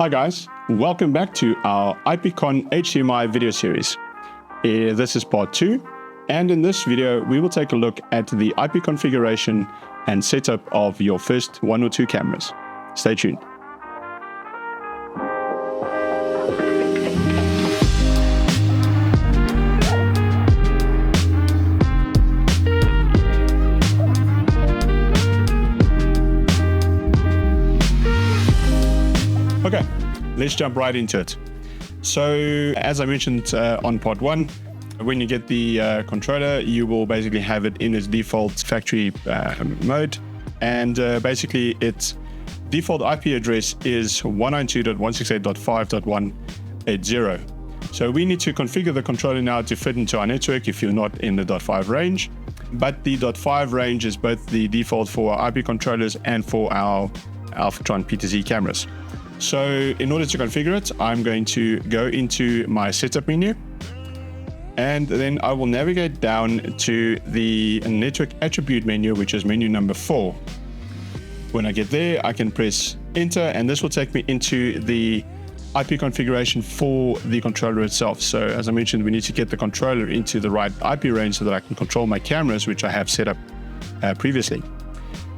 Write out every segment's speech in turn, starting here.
Hi guys, welcome back to our ALF-IPCON-HDMI video series. This is part 2, and in this video we will take a look at the IP configuration and setup of your first 1 or 2 cameras. Stay tuned. Okay, let's jump right into it. So, as I mentioned on part 1, when you get the controller, you will basically have it in its default factory mode. And basically, its default IP address is 192.168.5.180. So we need to configure the controller now to fit into our network if you're not in the .5 range. But the .5 range is both the default for our IP controllers and for our Alfatron P2Z cameras. So in order to configure it, I'm going to go into my setup menu, and then I will navigate down to the network attribute menu, which is menu number 4. When I get there, I can press enter, and this will take me into the IP configuration for the controller itself. So as I mentioned, we need to get the controller into the right IP range so that I can control my cameras, which I have set up previously.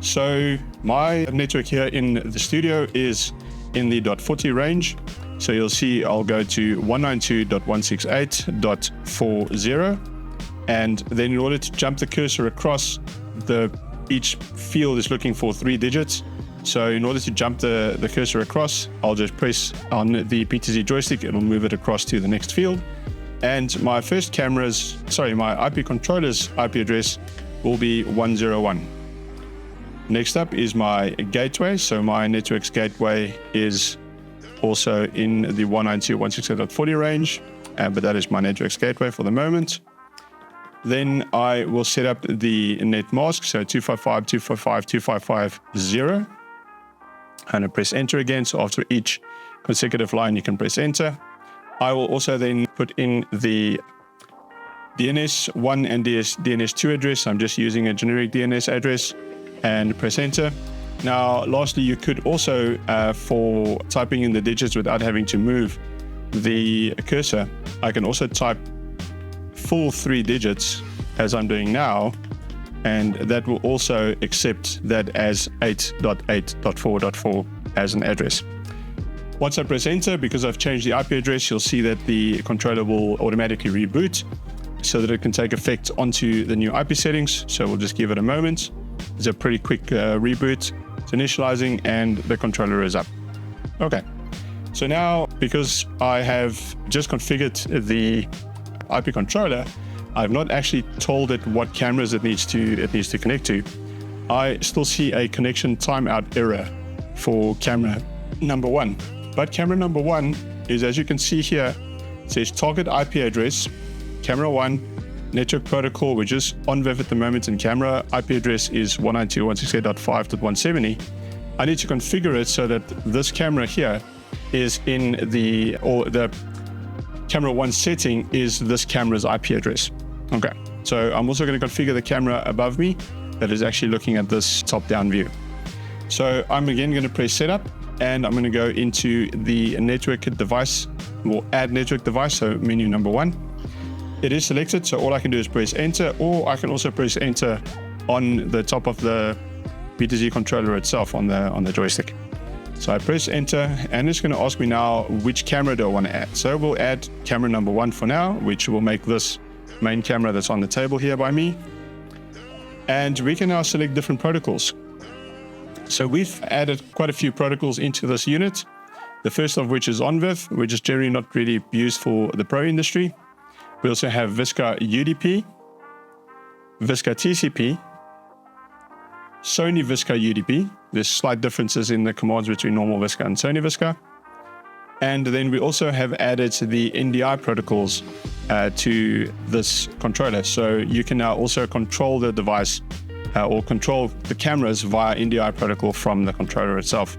So my network here in the studio is in the .40 range. So you'll see I'll go to 192.168.40, and then in order to jump the cursor across, each field is looking for 3 digits. So in order to jump the cursor across, I'll just press on the P2Z joystick, it'll move it across to the next field. And my my IP controller's IP address will be 101. Next up is my gateway. So my network's gateway is also in the 192.168.40 range, but that is my network's gateway for the moment. Then I will set up the net mask, so 255.255.255.0, and press enter again. So after each consecutive line, you can press enter. I will also then put in the DNS1 and DNS2 address. I'm just using a generic DNS address, and press enter. Now, lastly, you could also, for typing in the digits without having to move the cursor, I can also type full 3 digits as I'm doing now, and that will also accept that as 8.8.4.4 as an address. Once I press enter, because I've changed the IP address, you'll see that the controller will automatically reboot so that it can take effect onto the new IP settings. So we'll just give it a moment. It's a pretty quick reboot. It's initializing and the controller is up. Okay, so now because I have just configured the IP controller, I've not actually told it what cameras it needs to connect to. I still see a connection timeout error for camera number 1. But camera number 1 is, as you can see here, it says target IP address, camera 1, network protocol, which is Onvif at the moment, and camera IP address is 192.168.5.170. I need to configure it so that this camera here is in the camera 1 setting is this camera's IP address. Okay, so I'm also going to configure the camera above me that is actually looking at this top-down view. So I'm again going to press setup, and I'm going to go into the network device, or add network device, so menu number 1. It is selected, so all I can do is press enter, or I can also press enter on the top of the P2Z controller itself on the joystick. So I press enter, and it's going to ask me now which camera do I want to add. So we'll add camera number 1 for now, which will make this main camera that's on the table here by me. And we can now select different protocols. So we've added quite a few protocols into this unit. The first of which is Onvif, which is generally not really used for the pro industry. We also have Visca UDP, Visca TCP, Sony Visca UDP. There's slight differences in the commands between normal Visca and Sony Visca. And then we also have added the NDI protocols to this controller. So you can now also control the device or control the cameras via NDI protocol from the controller itself.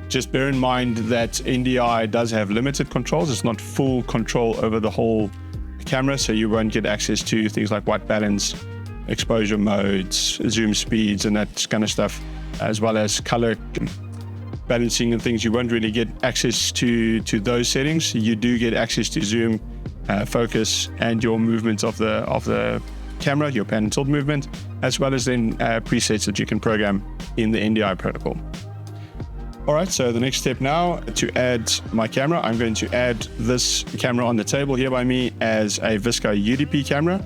Just bear in mind that NDI does have limited controls. It's not full control over the whole camera, so you won't get access to things like white balance, exposure modes, zoom speeds, and that kind of stuff, as well as color balancing and things, you won't really get access to those settings. You do get access to zoom, focus, and your movement of the camera, your pan and tilt movement, as well as then presets that you can program in the NDI protocol. All right, so the next step now, to add my camera, I'm going to add this camera on the table here by me as a Visca UDP camera.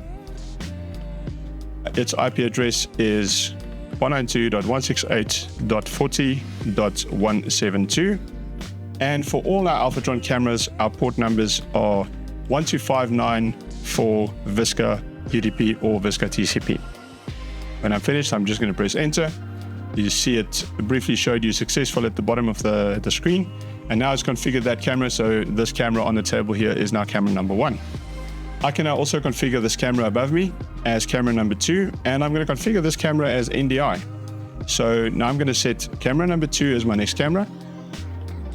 Its IP address is 192.168.40.172. And for all our Alfatron cameras, our port numbers are 1259 for Visca UDP or Visca TCP. When I'm finished, I'm just going to press enter. You see it briefly showed you successful at the bottom of the screen. And now it's configured that camera. So this camera on the table here is now camera number 1. I can now also configure this camera above me as camera number 2. And I'm going to configure this camera as NDI. So now I'm going to set camera number 2 as my next camera.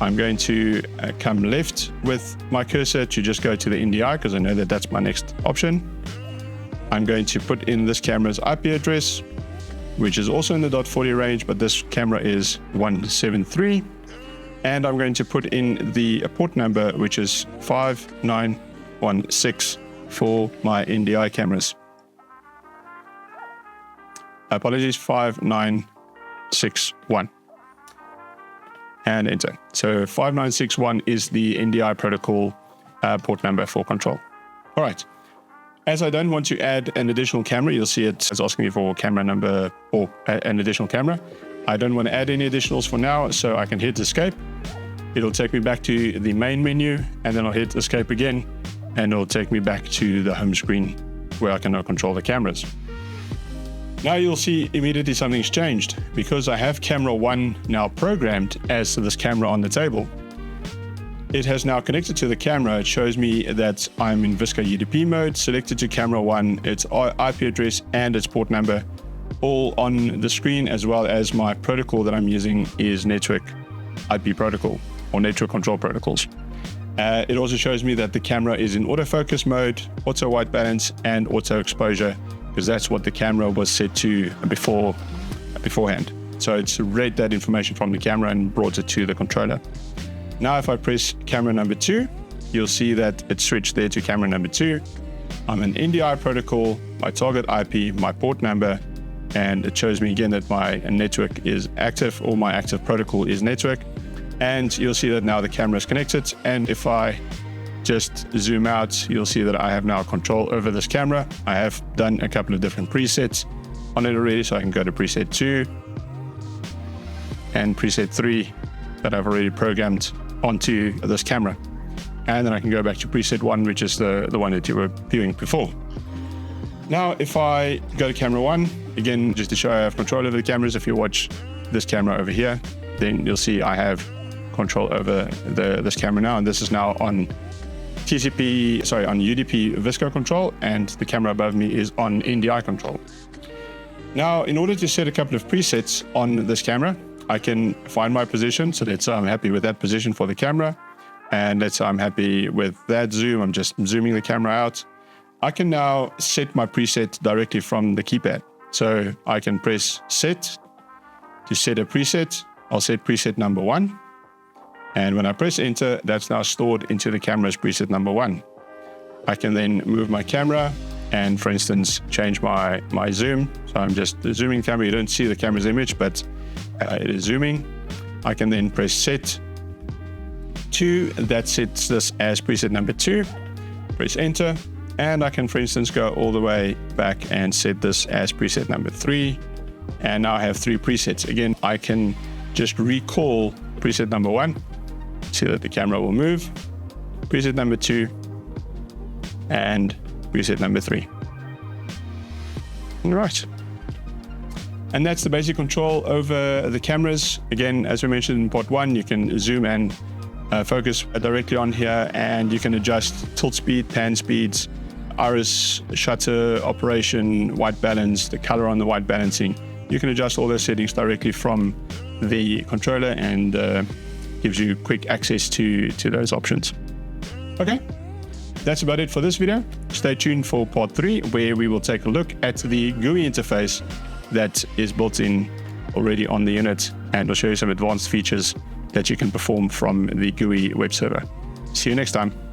I'm going to come left with my cursor to just go to the NDI because I know that that's my next option. I'm going to put in this camera's IP address, which is also in the .40 range, but this camera is 173. And I'm going to put in the port number, which is 5916 for my NDI cameras. Apologies, 5961. And enter. So 5961 is the NDI protocol port number for control. All right. As I don't want to add an additional camera, you'll see it's asking me for camera number or an additional camera. I don't want to add any additionals for now, so I can hit escape. It'll take me back to the main menu, and then I'll hit escape again, and it'll take me back to the home screen where I can now control the cameras. Now you'll see immediately something's changed because I have camera 1 now programmed as this camera on the table. It has now connected to the camera. It shows me that I'm in Visca UDP mode, selected to camera 1, its IP address and its port number, all on the screen, as well as my protocol that I'm using is network IP protocol or network control protocols. It also shows me that the camera is in autofocus mode, auto white balance, and auto exposure, because that's what the camera was set to beforehand. So it's read that information from the camera and brought it to the controller. Now, if I press camera number 2, you'll see that it switched there to camera number 2. I'm an NDI protocol, my target IP, my port number, and it shows me again that my network is active, or my active protocol is network. And you'll see that now the camera is connected. And if I just zoom out, you'll see that I have now control over this camera. I have done a couple of different presets on it already, so I can go to preset 2 and preset 3 that I've already programmed onto this camera. And then I can go back to preset 1, which is the one that you were viewing before. Now, if I go to camera 1, again, just to show I have control over the cameras, if you watch this camera over here, then you'll see I have control over this camera now, and this is now on UDP Visca control, and the camera above me is on NDI control. Now, in order to set a couple of presets on this camera, I can find my position. So let's say I'm happy with that position for the camera. And let's say I'm happy with that zoom. I'm just zooming the camera out. I can now set my preset directly from the keypad. So I can press set to set a preset. I'll set preset number 1. And when I press enter, that's now stored into the camera's preset number 1. I can then move my camera and, for instance, change my zoom. So I'm just zooming the camera. You don't see the camera's image, but it is zooming. I can then press set 2. That sets this as preset number 2. Press enter. And I can, for instance, go all the way back and set this as preset number 3. And now I have 3 presets. Again, I can just recall preset number 1. See that the camera will move. Preset number 2. And preset number 3. All right. And that's the basic control over the cameras. Again, as we mentioned in part 1, you can zoom and focus directly on here, and you can adjust tilt speed, pan speeds, iris, shutter operation, white balance, the color on the white balancing. You can adjust all those settings directly from the controller, and gives you quick access to those options. Okay, that's about it for this video. Stay tuned for part 3, where we will take a look at the GUI interface that is built in already on the unit, and we'll show you some advanced features that you can perform from the GUI web server. See you next time.